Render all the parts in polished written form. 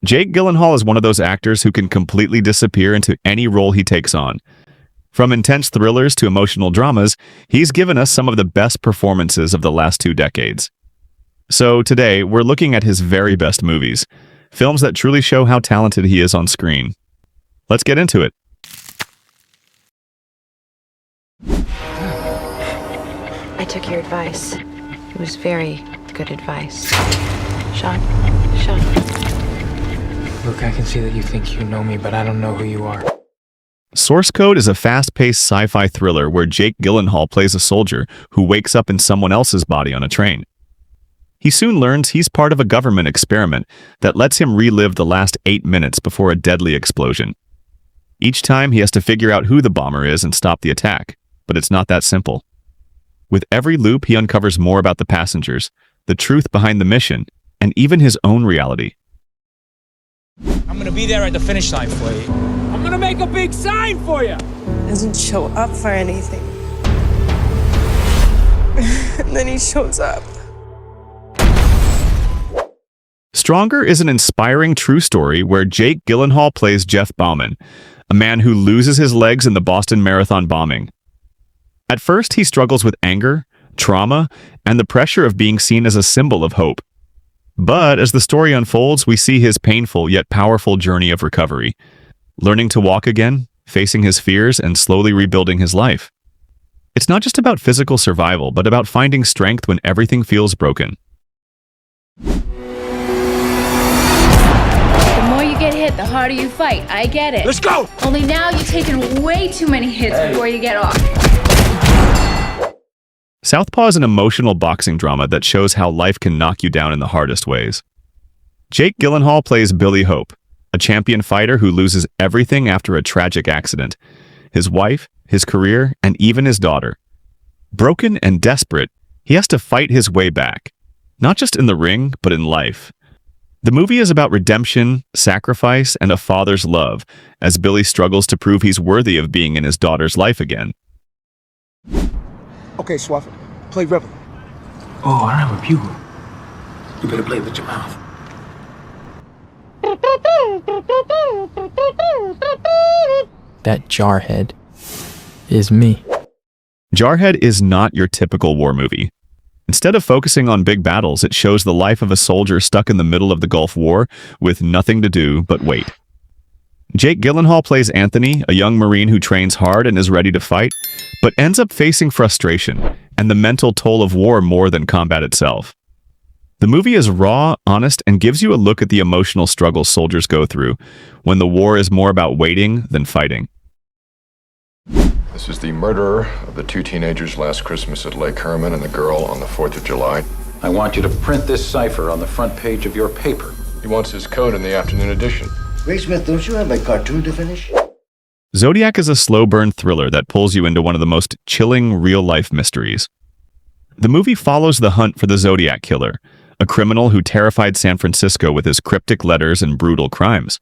Jake Gyllenhaal is one of those actors who can completely disappear into any role he takes on. From intense thrillers to emotional dramas, he's given us some of the best performances of the last 2 decades. So today, we're looking at his very best movies, films that truly show how talented he is on screen. Let's get into it. I took your advice. It was very good advice. Sean. Look, I can see that you think you know me, but I don't know who you are. Source Code is a fast-paced sci-fi thriller where Jake Gyllenhaal plays a soldier who wakes up in someone else's body on a train. He soon learns he's part of a government experiment that lets him relive the last 8 minutes before a deadly explosion. Each time, he has to figure out who the bomber is and stop the attack, but it's not that simple. With every loop, he uncovers more about the passengers, the truth behind the mission, and even his own reality. I'm gonna be there at the finish line for you. I'm gonna make a big sign for you. Doesn't show up for anything. And then he shows up. Stronger is an inspiring true story where Jake Gyllenhaal plays Jeff Bauman, a man who loses his legs in the Boston Marathon bombing. At first, he struggles with anger, trauma, and the pressure of being seen as a symbol of hope. But as the story unfolds, we see his painful yet powerful journey of recovery, learning to walk again, facing his fears, and slowly rebuilding his life. It's not just about physical survival, but about finding strength when everything feels broken. The more you get hit, the harder you fight. I get it. Let's go! Only now you've taken way too many hits before you get off. Southpaw is an emotional boxing drama that shows how life can knock you down in the hardest ways. Jake Gyllenhaal plays Billy Hope, a champion fighter who loses everything after a tragic accident: his wife, his career, and even his daughter. Broken and desperate, he has to fight his way back, not just in the ring, but in life. The movie is about redemption, sacrifice, and a father's love, as Billy struggles to prove he's worthy of being in his daughter's life again. Okay, Swafford, play Rebel. Oh, I don't have a bugle. You better play it with your mouth. That jarhead is me. Jarhead is not your typical war movie. Instead of focusing on big battles, it shows the life of a soldier stuck in the middle of the Gulf War with nothing to do but wait. Jake Gyllenhaal plays Anthony, a young Marine who trains hard and is ready to fight, but ends up facing frustration and the mental toll of war more than combat itself. The movie is raw, honest, and gives you a look at the emotional struggles soldiers go through when the war is more about waiting than fighting. This is the murderer of the 2 teenagers last Christmas at Lake Herman and the girl on the 4th of July. I want you to print this cipher on the front page of your paper. He wants his code in the afternoon edition. Wait, Smith, don't you have my cartoon to finish? Zodiac is a slow-burn thriller that pulls you into one of the most chilling real-life mysteries. The movie follows the hunt for the Zodiac killer, a criminal who terrified San Francisco with his cryptic letters and brutal crimes.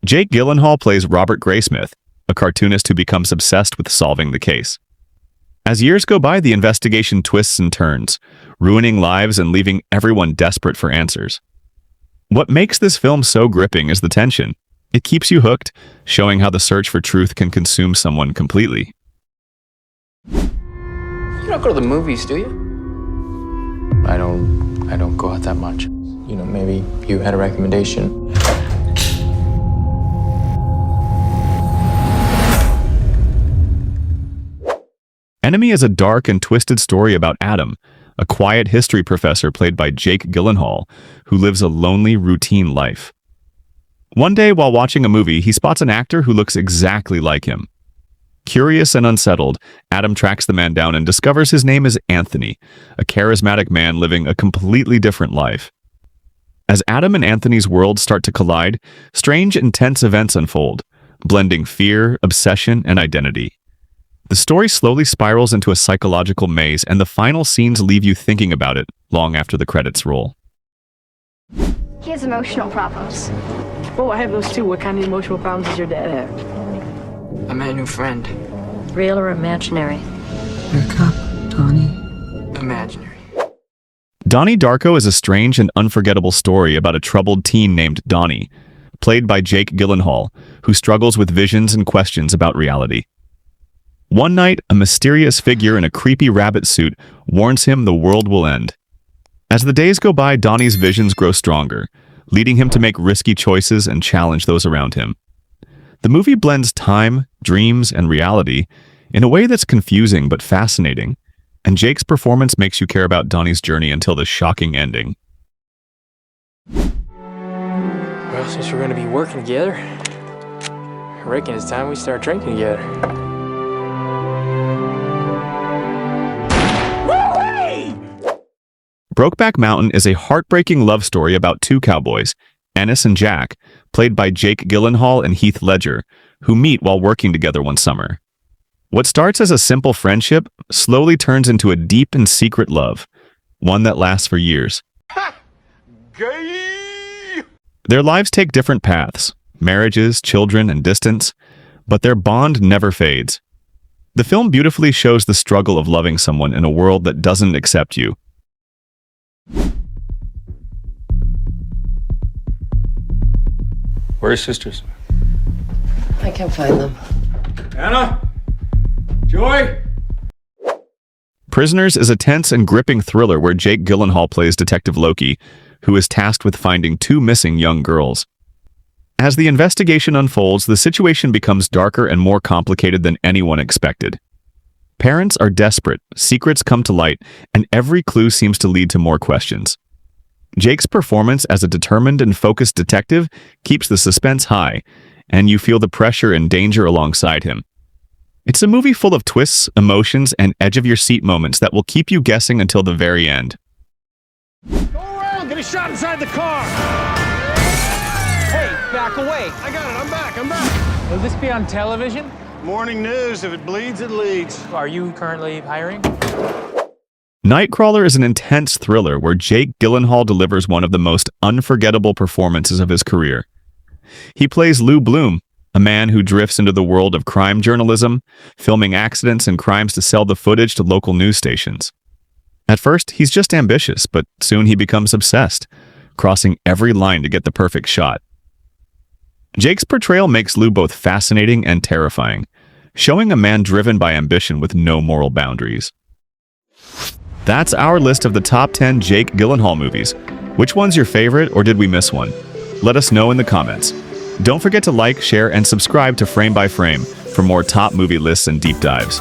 Jake Gyllenhaal plays Robert Graysmith, a cartoonist who becomes obsessed with solving the case. As years go by, the investigation twists and turns, ruining lives and leaving everyone desperate for answers. What makes this film so gripping is the tension. It keeps you hooked, showing how the search for truth can consume someone completely. You don't go to the movies, do you? I don't go out that much. You know, maybe you had a recommendation. Enemy is a dark and twisted story about Adam, a quiet history professor played by Jake Gyllenhaal, who lives a lonely, routine life. One day, while watching a movie, he spots an actor who looks exactly like him. Curious and unsettled, Adam tracks the man down and discovers his name is Anthony, a charismatic man living a completely different life. As Adam and Anthony's worlds start to collide, strange, intense events unfold, blending fear, obsession, and identity. The story slowly spirals into a psychological maze, and the final scenes leave you thinking about it long after the credits roll. He has emotional problems. Oh, I have those too. What kind of emotional problems does your dad have? I met a new friend. Real or imaginary? You're a cop, Donnie. Imaginary. Donnie Darko is a strange and unforgettable story about a troubled teen named Donnie, played by Jake Gyllenhaal, who struggles with visions and questions about reality. One night, a mysterious figure in a creepy rabbit suit warns him the world will end. As the days go by, Donnie's visions grow stronger, leading him to make risky choices and challenge those around him. The movie blends time, dreams, and reality in a way that's confusing but fascinating, and Jake's performance makes you care about Donnie's journey until the shocking ending. Well, since we're gonna be working together, I reckon it's time we start drinking together. Brokeback Mountain is a heartbreaking love story about two cowboys, Ennis and Jack, played by Jake Gyllenhaal and Heath Ledger, who meet while working together one summer. What starts as a simple friendship slowly turns into a deep and secret love, one that lasts for years. Their lives take different paths, marriages, children, and distance, but their bond never fades. The film beautifully shows the struggle of loving someone in a world that doesn't accept you. Where are your sisters? I can find them. Anna? Joy? Prisoners is a tense and gripping thriller where Jake Gyllenhaal plays Detective Loki, who is tasked with finding two missing young girls. As the investigation unfolds, the situation becomes darker and more complicated than anyone expected. Parents are desperate, secrets come to light, and every clue seems to lead to more questions. Jake's performance as a determined and focused detective keeps the suspense high, and you feel the pressure and danger alongside him. It's a movie full of twists, emotions, and edge-of-your-seat moments that will keep you guessing until the very end. Go around! Get a shot inside the car! Hey, back away! I got it, I'm back! Will this be on television? Morning news. If it bleeds, it leads. Are you currently hiring? Nightcrawler is an intense thriller where Jake Gyllenhaal delivers one of the most unforgettable performances of his career. He plays Lou Bloom, a man who drifts into the world of crime journalism, filming accidents and crimes to sell the footage to local news stations. At first, he's just ambitious, but soon he becomes obsessed, crossing every line to get the perfect shot. Jake's portrayal makes Lou both fascinating and terrifying, showing a man driven by ambition with no moral boundaries. That's our list of the top 10 Jake Gyllenhaal movies. Which one's your favorite, or did we miss one? Let us know in the comments. Don't forget to like, share, and subscribe to Frame by Frame for more top movie lists and deep dives.